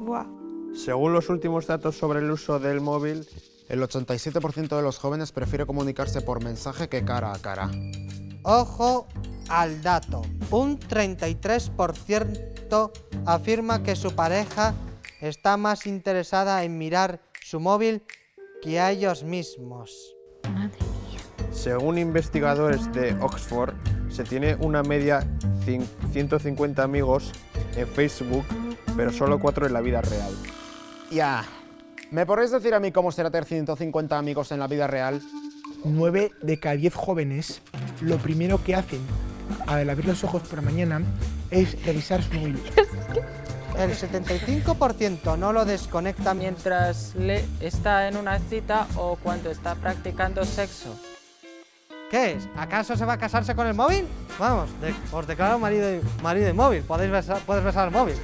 Buah. Según los últimos datos sobre el uso del móvil, El 87% de los jóvenes prefiere comunicarse por mensaje que cara a cara. Ojo al dato. Un 33% afirma que su pareja está más interesada en mirar su móvil que a ellos mismos. Madre mía. según investigadores de Oxford, se tiene una media 150 amigos en Facebook, pero solo 4 en la vida real. Ya. ¿Me podréis decir a mí cómo será tener 150 amigos en la vida real? 9 de cada 10 jóvenes lo primero que hacen al abrir los ojos por la mañana es revisar su móvil. El 75% no lo desconecta Mientras está en una cita o cuando está practicando sexo. ¿Qué es? ¿Acaso se va a casarse con el móvil? Vamos, os declaro marido y móvil. Puedes besar el móvil.